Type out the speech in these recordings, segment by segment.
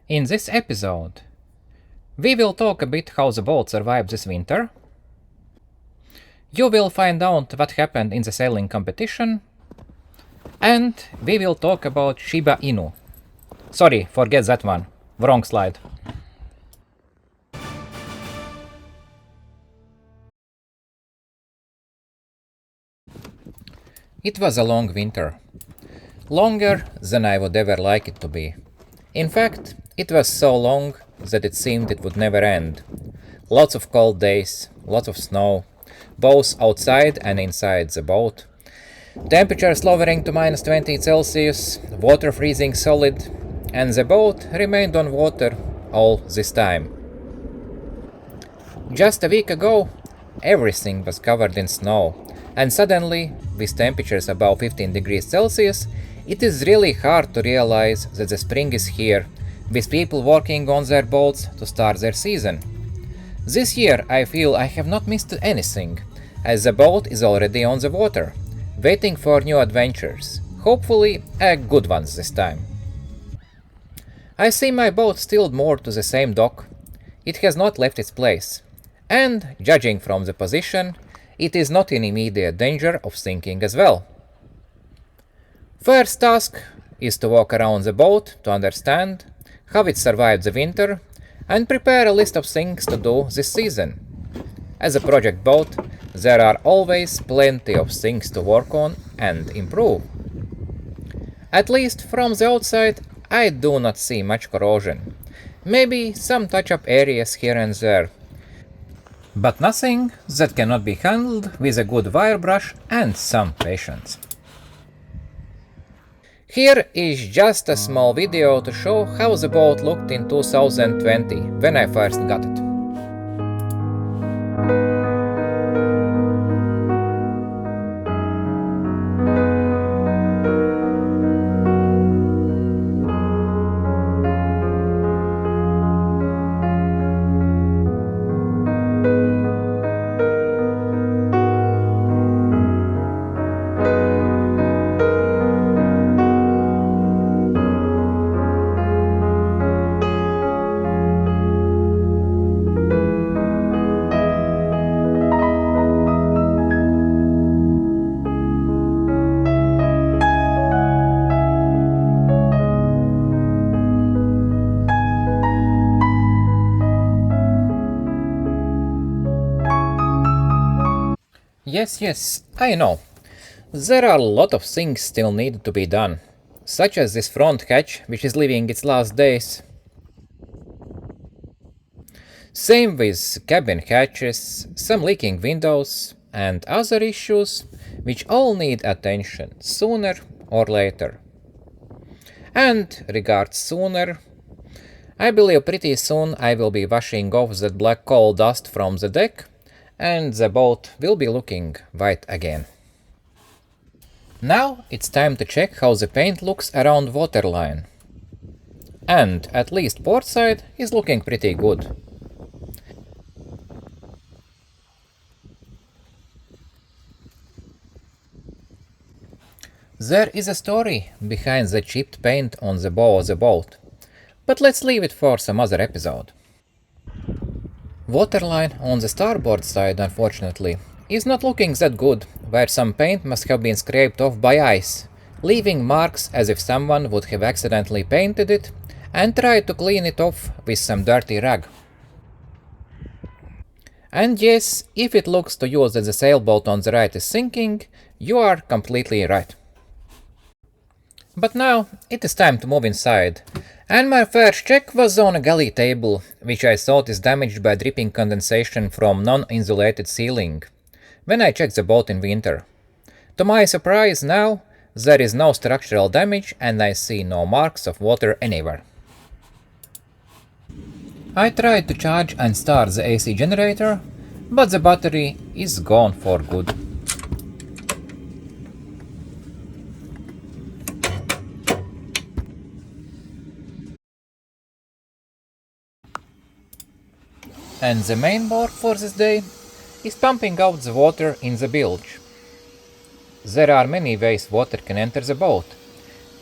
In this episode, we will talk a bit how the boat survived this winter. You will find out what happened in the sailing competition. And we will talk about Shiba-Inu. Sorry, forget that one. Wrong slide. It was a long winter. Longer than I would ever like it to be. In fact, it was so long that it seemed it would never end. Lots of cold days, lots of snow, both outside and inside the boat. Temperatures lowering to minus 20 Celsius, water freezing solid, and the boat remained on water all this time. Just a week ago, everything was covered in snow, and suddenly, with temperatures above 15 degrees Celsius, it is really hard to realize that the spring is here, with people working on their boats to start their season. This year I feel I have not missed anything, as the boat is already on the water, waiting for new adventures, hopefully good ones this time. I see my boat still moored to the same dock. It has not left its place, and, judging from the position, it is not in immediate danger of sinking as well. First task is to walk around the boat to understand how it survived the winter and prepare a list of things to do this season. As a project boat, there are always plenty of things to work on and improve. At least from the outside, I do not see much corrosion. Maybe some touch-up areas here and there, but nothing that cannot be handled with a good wire brush and some patience. Here is just a small video to show how the boat looked in 2020 when I first got it. Yes, I know. There are a lot of things still needed to be done, such as this front hatch, which is living its last days. Same with cabin hatches, some leaking windows, and other issues, which all need attention sooner or later. And regards sooner, I believe pretty soon I will be washing off that black coal dust from the deck, and the boat will be looking white again. Now it's time to check how the paint looks around waterline. And at least port side is looking pretty good. There is a story behind the chipped paint on the bow of the boat, but let's leave it for some other episode. Waterline on the starboard side, unfortunately, is not looking that good, where some paint must have been scraped off by ice, leaving marks as if someone would have accidentally painted it and tried to clean it off with some dirty rag. And yes, if it looks to you that the sailboat on the right is sinking, you are completely right. But now it is time to move inside, and my first check was on a galley table, which I thought is damaged by dripping condensation from non-insulated ceiling, when I checked the boat in winter. To my surprise now, there is no structural damage and I see no marks of water anywhere. I tried to charge and start the AC generator, but the battery is gone for good. And the main work for this day is pumping out the water in the bilge. There are many ways water can enter the boat: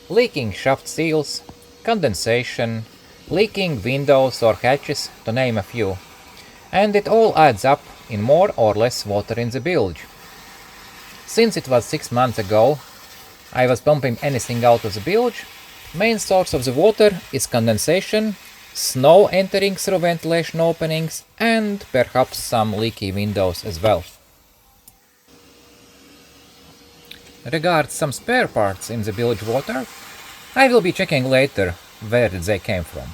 leaking shaft seals, condensation, leaking windows or hatches, to name a few. And it all adds up in more or less water in the bilge. Since it was 6 months ago, I was pumping anything out of the bilge. Main source of the water is condensation, snow entering through ventilation openings, and perhaps some leaky windows as well. Regards some spare parts in the bilge water, I will be checking later where they came from.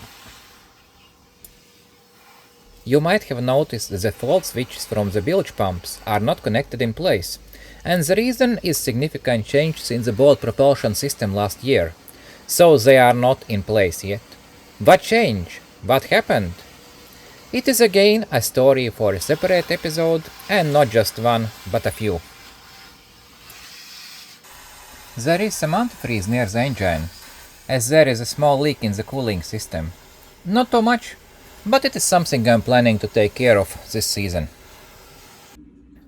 You might have noticed that the fault switches from the bilge pumps are not connected in place, and the reason is significant change since the boat propulsion system last year, so they are not in place yet. What changed? What happened? It is again a story for a separate episode, and not just one, but a few. There is some antifreeze near the engine, as there is a small leak in the cooling system. Not too much, but it is something I'm planning to take care of this season.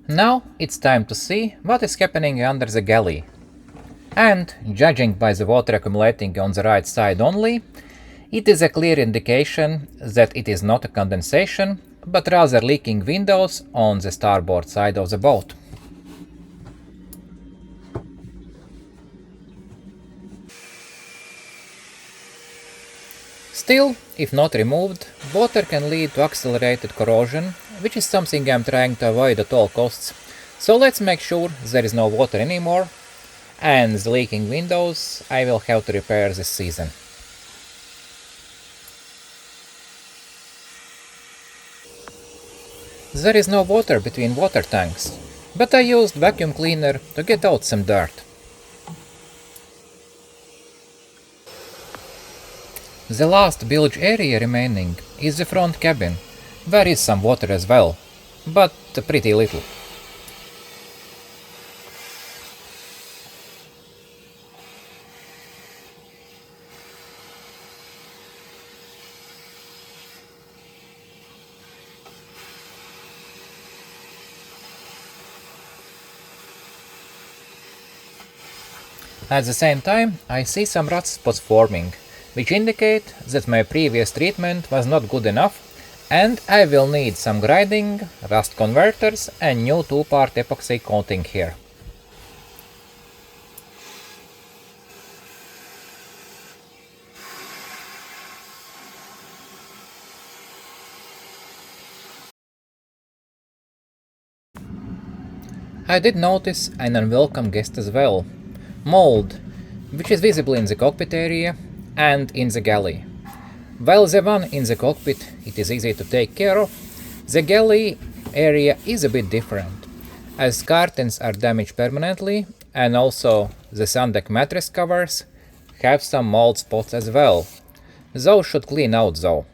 Now it's time to see what is happening under the galley. And, judging by the water accumulating on the right side only, it is a clear indication that it is not a condensation, but rather leaking windows on the starboard side of the boat. Still, if not removed, water can lead to accelerated corrosion, which is something I'm trying to avoid at all costs. So let's make sure there is no water anymore, and the leaking windows I will have to repair this season. There is no water between water tanks, but I used vacuum cleaner to get out some dirt. The last bilge area remaining is the front cabin. There is some water as well, but pretty little. At the same time, I see some rust spots forming, which indicate that my previous treatment was not good enough, and I will need some grinding, rust converters, and new 2-part epoxy coating here. I did notice an unwelcome guest as well, mold, which is visible in the cockpit area and in the galley. While the one in the cockpit it is easy to take care of, the galley area is a bit different, as curtains are damaged permanently, and also the sundeck mattress covers have some mold spots as well. Those should clean out though.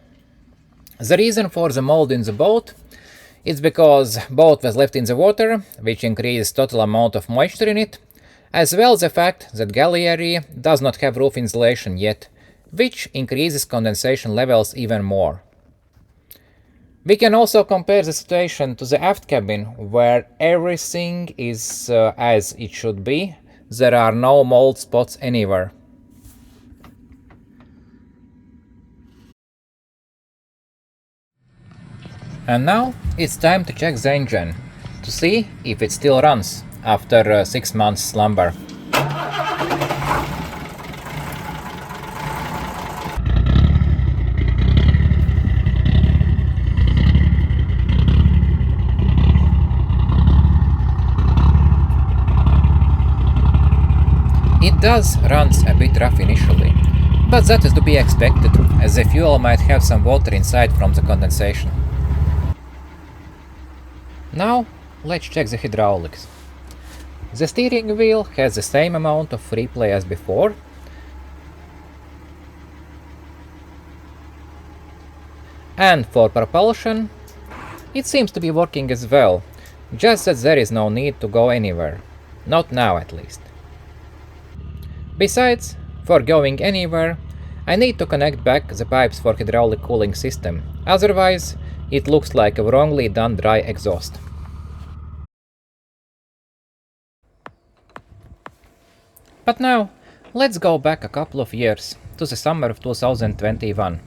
The reason for the mold in the boat is because boat was left in the water, which increased total amount of moisture in it, as well as the fact that galley area does not have roof insulation yet, which increases condensation levels even more. We can also compare the situation to the aft cabin, where everything is as it should be. There are no mold spots anywhere. And now it's time to check the engine, to see if it still runs after 6 months slumber. It does runs a bit rough initially, but that is to be expected, as the fuel might have some water inside from the condensation. Now let's check the hydraulics. The steering wheel has the same amount of free play as before, and for propulsion it seems to be working as well, just that there is no need to go anywhere, not now at least. Besides, for going anywhere, I need to connect back the pipes for hydraulic cooling system, otherwise it looks like a wrongly done dry exhaust. But now, let's go back a couple of years, to the summer of 2021.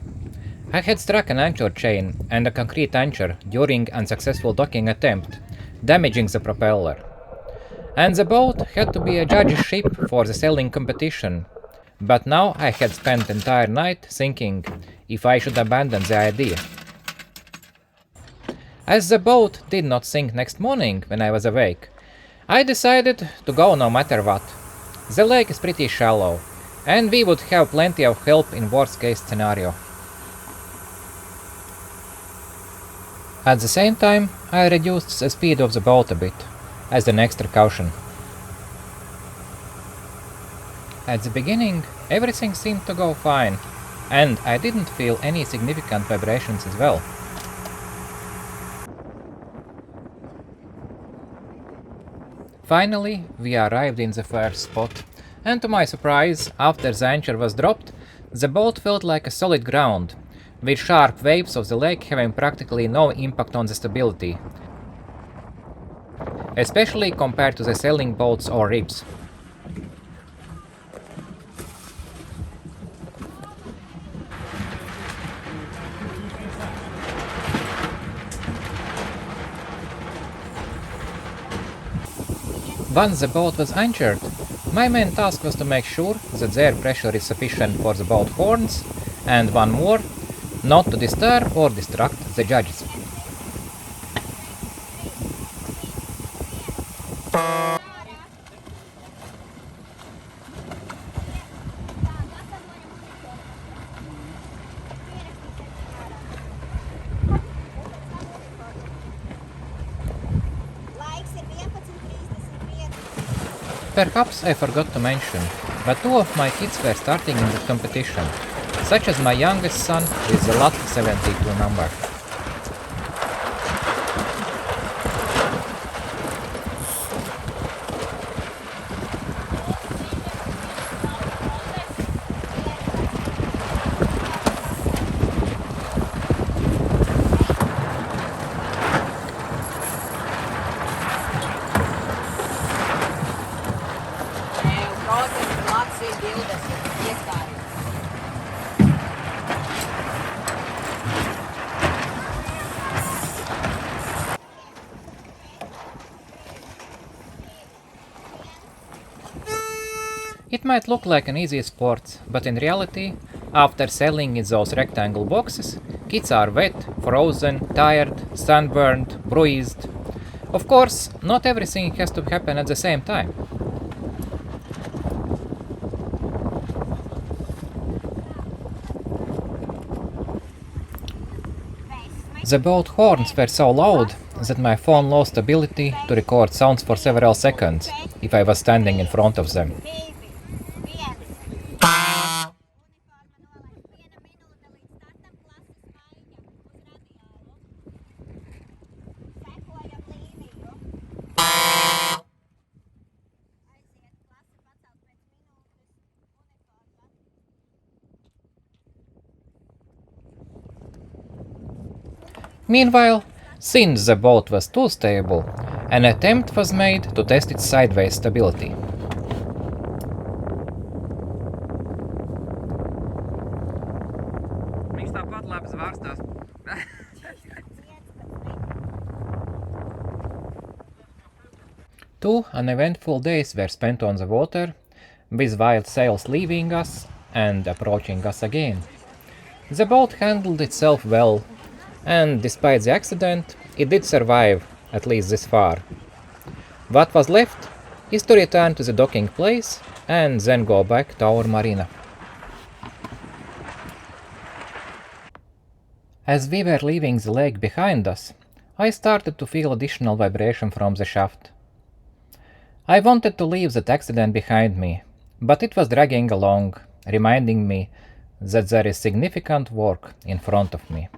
I had struck an anchor chain and a concrete anchor during unsuccessful docking attempt, damaging the propeller. And the boat had to be a judge's ship for the sailing competition. But now I had spent the entire night thinking if I should abandon the idea. As the boat did not sink next morning when I was awake, I decided to go no matter what. The lake is pretty shallow, and we would have plenty of help in worst case scenario. At the same time, I reduced the speed of the boat a bit, as an extra caution. At the beginning, everything seemed to go fine, and I didn't feel any significant vibrations as well. Finally, we arrived in the first spot, and to my surprise, after the anchor was dropped, the boat felt like a solid ground, with sharp waves of the lake having practically no impact on the stability, especially compared to the sailing boats or rips. Once the boat was anchored, my main task was to make sure that the air pressure is sufficient for the boat horns, and one more, not to disturb or distract the judges. Perhaps I forgot to mention, but two of my kids were starting in the competition, such as my youngest son with the LAT 72 number. It might look like an easy sport, but in reality, after sailing in those rectangle boxes, kids are wet, frozen, tired, sunburned, bruised. Of course, not everything has to happen at the same time. The boat horns were so loud that my phone lost ability to record sounds for several seconds if I was standing in front of them. Meanwhile, since the boat was too stable, an attempt was made to test its sideways stability. Two uneventful days were spent on the water, with wild sails leaving us and approaching us again. The boat handled itself well, and despite the accident, it did survive, at least this far. What was left is to return to the docking place and then go back to our marina. As we were leaving the lake behind us, I started to feel additional vibration from the shaft. I wanted to leave that accident behind me, but it was dragging along, reminding me that there is significant work in front of me.